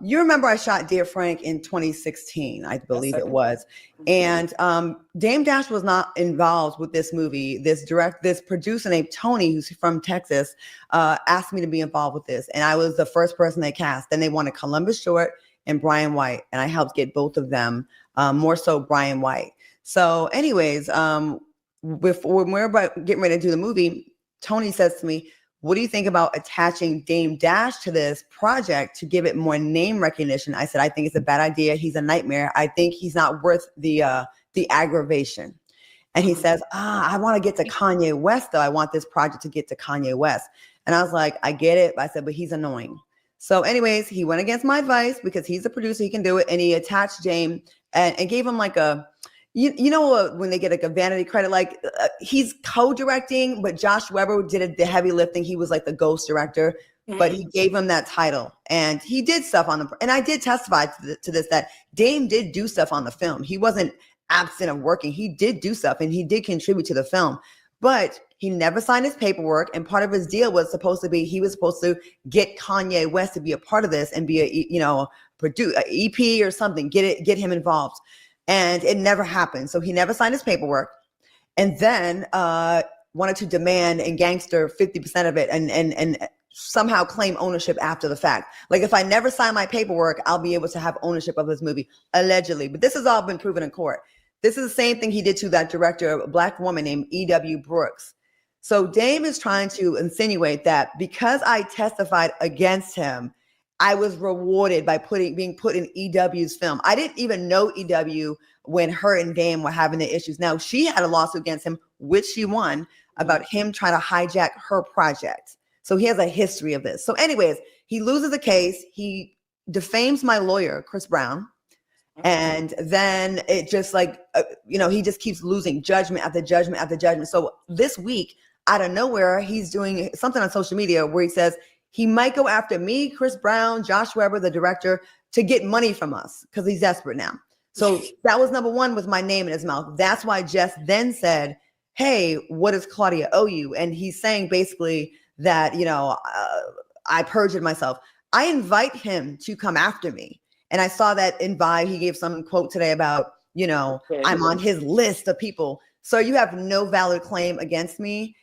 you remember I shot Dear Frank in 2016, I believe it was. And Dame Dash was not involved with this movie. This producer named Tony, who's from Texas, asked me to be involved with this. And I was the first person they cast. Then they wanted Columbus Short and Brian White. And I helped get both of them, more so Brian White. So anyways, when we're about getting ready to do the movie, Tony says to me, what do you think about attaching Dame Dash to this project to give it more name recognition? I said, I think it's a bad idea. He's a nightmare. I think he's not worth the aggravation. And he says, I want to get to Kanye West, though. I want this project to get to Kanye West. And I was like, I get it. I said, but he's annoying. So anyways, he went against my advice because he's a producer. He can do it. And he attached Dame and gave him like a, you know, when they get like a vanity credit, like he's co-directing, but Josh Weber did the heavy lifting. He was like the ghost director, but he gave him that title and he did stuff on and I did testify to this, that Dame did do stuff on the film. He wasn't absent of working. He did do stuff and he did contribute to the film, but he never signed his paperwork. And part of his deal was supposed to be, he was supposed to get Kanye West to be a part of this and be a EP or something, get him involved. And it never happened. So he never signed his paperwork and then wanted to demand and gangster 50% of it and somehow claim ownership after the fact. Like if I never sign my paperwork, I'll be able to have ownership of this movie, allegedly. But this has all been proven in court. This is the same thing he did to that director, a Black woman named E.W. Brooks. So Dame is trying to insinuate that because I testified against him, I was rewarded by being put in EW's film. I didn't even know EW when her and Dame were having the issues. Now, she had a lawsuit against him, which she won, about him trying to hijack her project. So he has a history of this. So anyways, he loses the case. He defames my lawyer, Chris Brown. And then it just like, he just keeps losing judgment after judgment after judgment. So this week, out of nowhere, he's doing something on social media where he says, he might go after me, Chris Brown, Josh Weber, the director, to get money from us because he's desperate now. So that was number one with my name in his mouth. That's why Jess then said, hey, what does Claudia owe you? And he's saying basically that, I perjured myself. I invite him to come after me. And I saw that invite. He gave some quote today about, I'm on his list of people. So you have no valid claim against me.